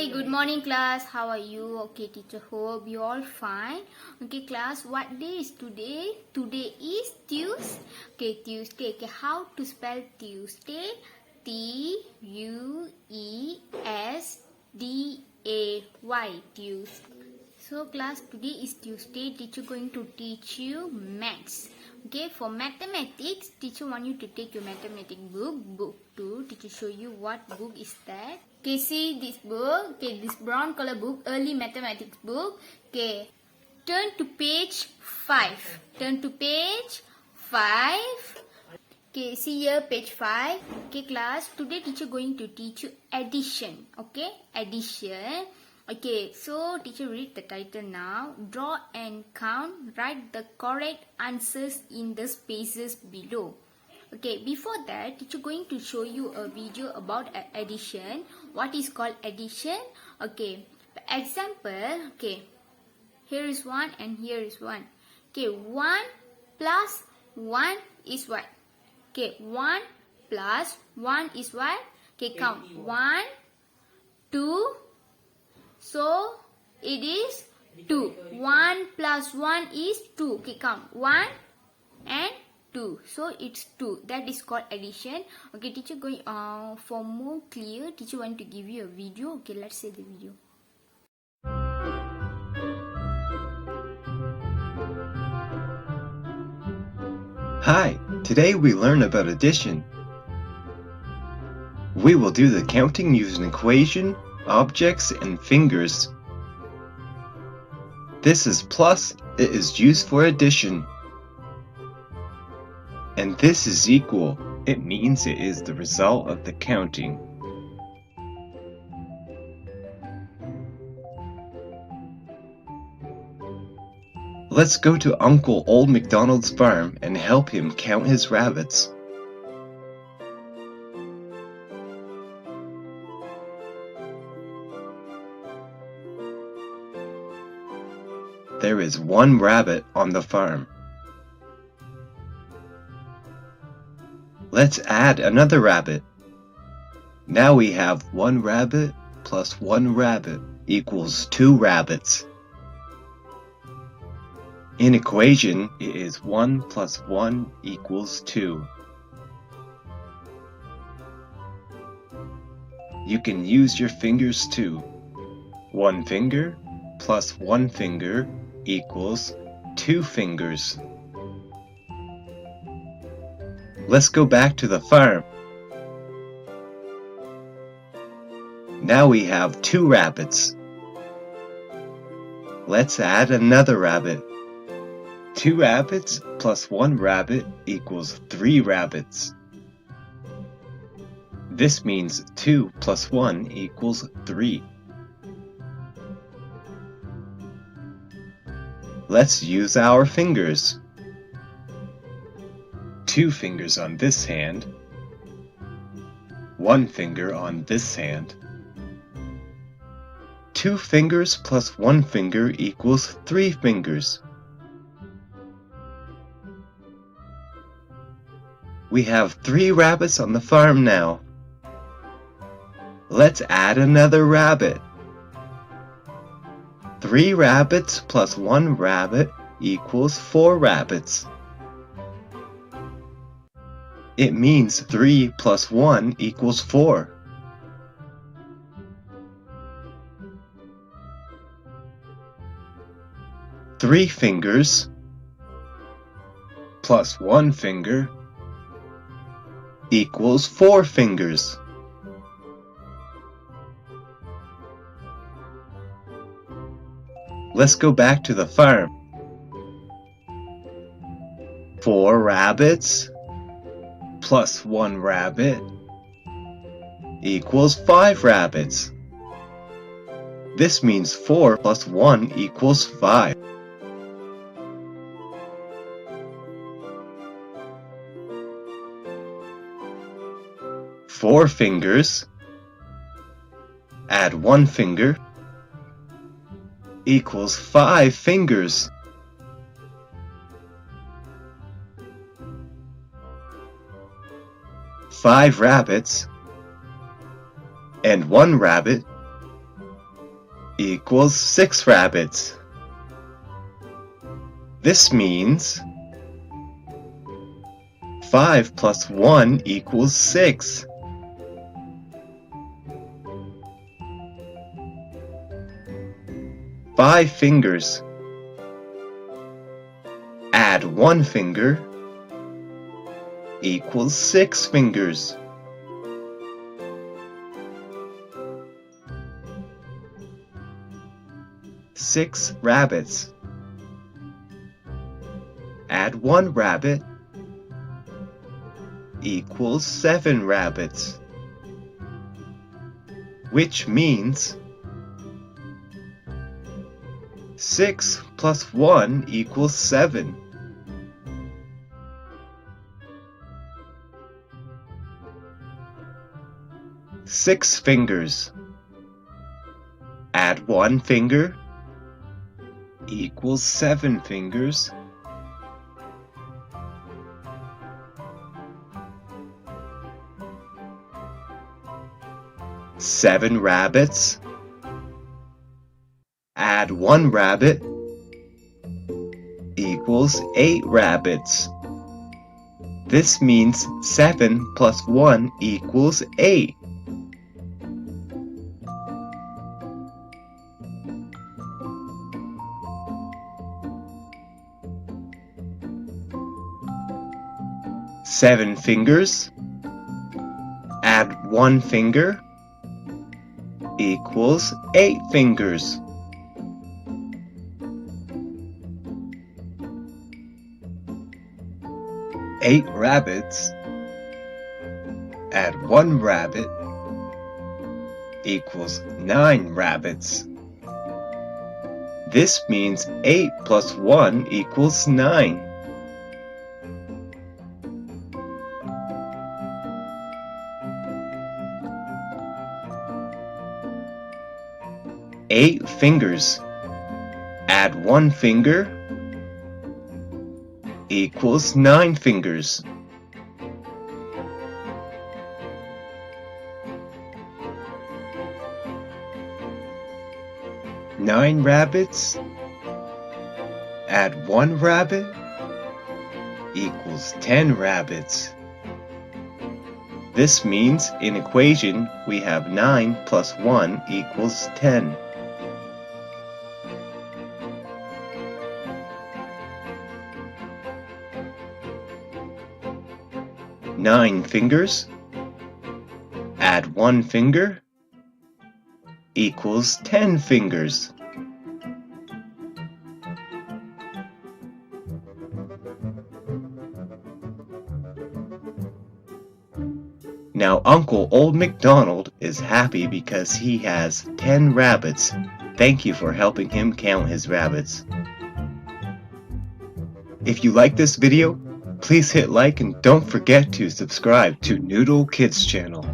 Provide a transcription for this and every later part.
Hi, good morning class. How are you? Okay, teacher, hope you all fine. Okay, class, what day is today? Today is Tuesday. Okay, Tuesday. Okay, how to spell Tuesday? Tuesday. Tuesday. So class, today is Tuesday. Teacher going to teach you maths. Okay, for mathematics, teacher want you to take your mathematics book 2. Teacher show you what book is that. Okay, see this book. Okay, this brown color book, early mathematics book. Okay, turn to page 5. Turn to page 5. Okay, see here page 5. Okay, class, today teacher going to teach you addition. Okay, addition. Okay, so teacher read the title now. Draw and count. Write the correct answers in the spaces below. Okay, before that, teacher going to show you a video about addition. What is called addition? Okay, example. Okay, here is 1 and here is 1. Okay, 1 plus 1 is what? Okay, 1 plus 1 is what? Okay, count. 1, 2. So, it is 2. 1 plus 1 is 2. Okay, count. 1 and 2. So, it's 2. That is called addition. Okay, teacher going, for more clear, teacher want to give you a video. Okay, let's say the video. Hi, today we learn about addition. We will do the counting using equation, objects, and fingers. This is plus, it is used for addition. And this is equal, it means it is the result of the counting. Let's go to Uncle Old MacDonald's farm and help him count his rabbits. There is one rabbit on the farm. Let's add another rabbit. Now we have 1 rabbit plus 1 rabbit equals 2 rabbits. In equation, it is 1 plus 1 equals 2. You can use your fingers too. 1 finger plus 1 finger equals 2 fingers. Let's go back to the farm. Now we have 2 rabbits. Let's add another rabbit. 2 rabbits plus 1 rabbit equals 3 rabbits. This means 2 plus 1 equals 3. Let's use our fingers. 2 fingers on this hand, 1 finger on this hand. 2 fingers plus 1 finger equals 3 fingers. We have 3 rabbits on the farm now. Let's add another rabbit. 3 rabbits plus 1 rabbit equals 4 rabbits. It means 3 plus 1 equals 4. Three fingers plus 1 finger equals 4 fingers. Let's go back to the farm. 4 rabbits plus 1 rabbit equals 5 rabbits. This means 4 plus 1 equals 5. Four fingers, add 1 finger, equals 5 fingers. 5 rabbits and 1 rabbit equals 6 rabbits. This means 5 plus 1 equals 6. Five fingers. Add 1 finger equals 6 fingers. Six rabbits. Add 1 rabbit equals 7 rabbits, which means 6 plus 1 equals 7. Six fingers. Add 1 finger equals 7 fingers. Seven rabbits. Add 1 rabbit equals 8 rabbits. This means 7 plus 1 equals 8. Seven fingers. Add 1 finger equals 8 fingers. Eight rabbits. Add 1 rabbit equals 9 rabbits. This means 8 plus 1 equals 9. Eight fingers. Add 1 finger equals 9 fingers. Nine rabbits. Add 1 rabbit equals 10 rabbits. This means in equation we have 9 plus 1 equals 10. Nine fingers. Add 1 finger equals 10 fingers. Now Uncle Old MacDonald is happy because he has 10 rabbits. Thank you for helping him count his rabbits. If you like this video, please hit like and don't forget to subscribe to Noodle Kids channel.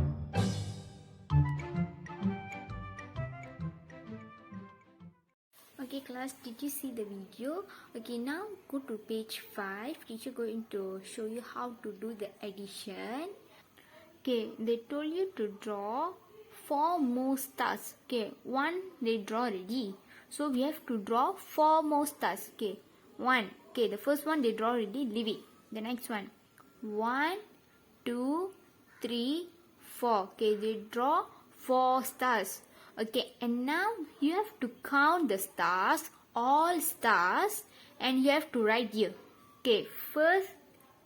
Okay class, did you see the video? Okay, now go to page 5. Teacher going to show you how to do the addition. Okay, they told you to draw 4 more stars. Okay, 1 they draw already. So we have to draw 4 more stars. Okay, 1. Okay, the first one they draw already, leave it. The next one, 1, 2, 3, 4. Okay, they draw 4 stars. Okay, and now you have to count the stars, all stars, and you have to write here. Okay, first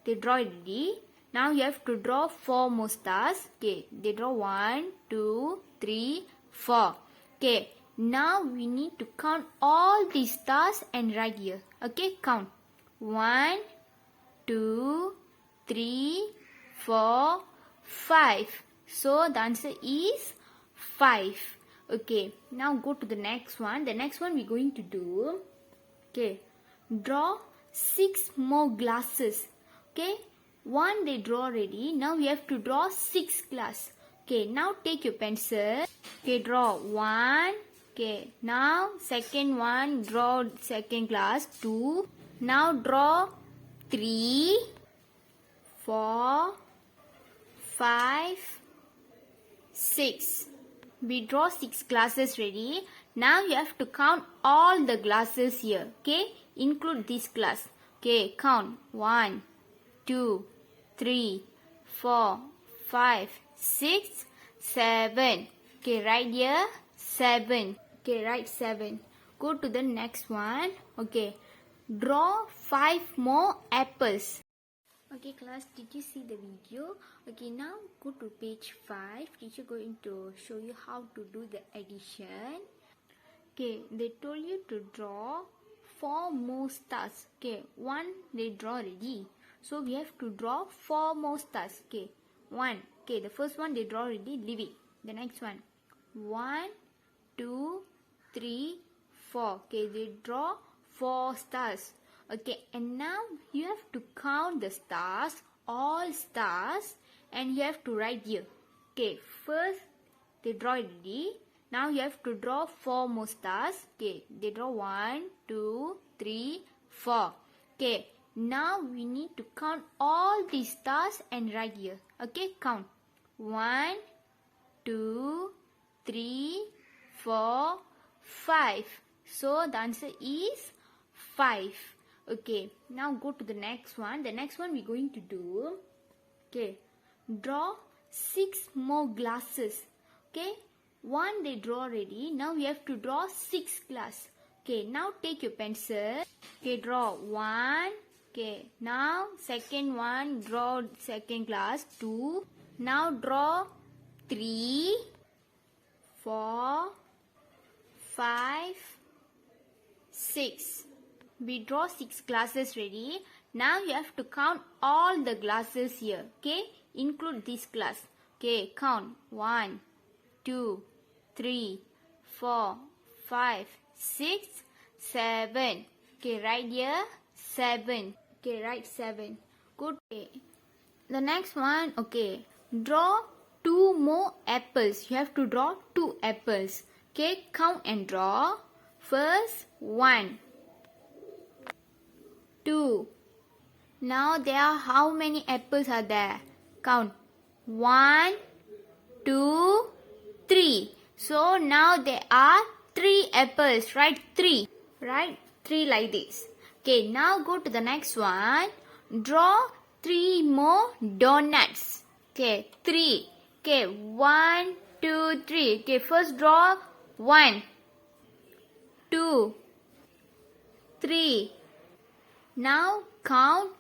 they draw already. Now you have to draw 4 more stars. Okay, they draw 1, 2, 3, 4. Okay, now we need to count all these stars and write here. Okay, count 1, 2, 3, 4, 5. So the answer is 5. Okay, now go to the next one. The next one we're going to do, okay, draw 6 more glasses. Okay, 1 they draw already. Now we have to draw 6 glass. Okay, now take your pencil. Okay, draw 1. Okay, now second one, draw second glass, 2. Now draw 3, 4, 5, 6. We draw 6 glasses ready. Now you have to count all the glasses here. Okay, include this glass. Okay, count 1, 2, 3, 4, 5, 6, 7. Okay, right here 7. Okay, write 7. Go to the next one. Okay, draw 5 more apples. Okay class, did you see the video? Okay, now go to page 5. Teacher going to show you how to do the addition. Okay, they told you to draw 4 more stars. Okay, 1 they draw already. So we have to draw 4 more stars. Okay, 1. Okay, the first one they draw already, leave it. The next one. 1, 2, 3, 4. Okay, they draw 4 stars. Okay, and now you have to count the stars, all stars, and you have to write here. Okay, first they draw already. Now you have to draw 4 more stars. Okay, they draw 1, 2, 3, 4. Okay, now we need to count all these stars and write here. Okay, count 1, 2, 3, 4, 5. So the answer is 5. Okay, now go to the next one. The next one we're going to do. Okay, draw 6 more glasses. Okay, 1 they draw already. Now we have to draw 6 glass. Okay, now take your pencil. Okay, draw 1. Okay, now second one, draw second glass 2. Now draw 3, 4, 5, 6. We draw 6 glasses ready. Now you have to count all the glasses here. Okay, include this glass. Okay, count 1, 2, 3, 4, 5, 6, 7. Okay, right here 7. Okay, write 7. Good. Okay. The next one. Okay, draw 2 more apples. You have to draw 2 apples. Okay, count and draw. First 1, 2. Now there are how many apples are there? Count 1, 2, 3. So now there are 3 apples. Write 3. Write 3 like this. Okay, now go to the next one. Draw 3 more donuts. Okay, 3. Okay, 1, 2, 3. Okay, first draw 1, 2, 3. Now count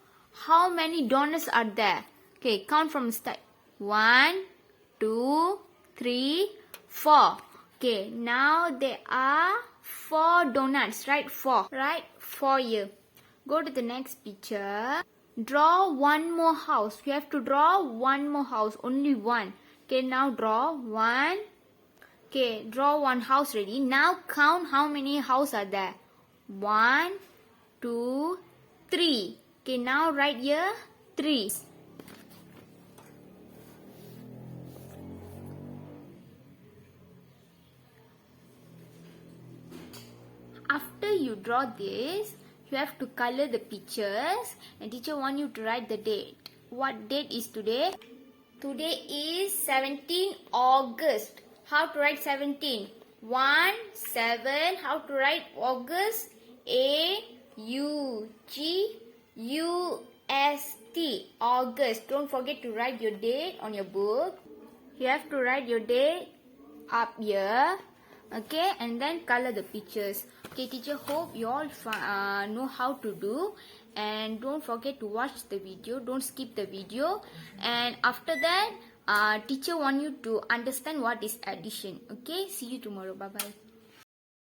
how many donuts are there. Okay, count from the start. 1, 2, 3, 4. Okay, now there are 4 donuts. Right, 4. Right, 4 here. Go to the next picture. Draw 1 more house. You have to draw 1 more house. Only 1. Okay, now draw 1. Okay, draw 1 house ready. Now count how many houses are there. 1, 2, 3. Okay, now write here 3. After you draw this, you have to color the pictures and teacher want you to write the date. What date is today? Today is 17 August. How to write 17? 1, 7. How to write August? A-U-G-U-S-T. August. Don't forget to write your date on your book. You have to write your date up here. Okay, and then color the pictures. Okay, teacher, hope you all know how to do. And don't forget to watch the video. Don't skip the video. And after that, teacher want you to understand what is addition. Okay, see you tomorrow. Bye-bye.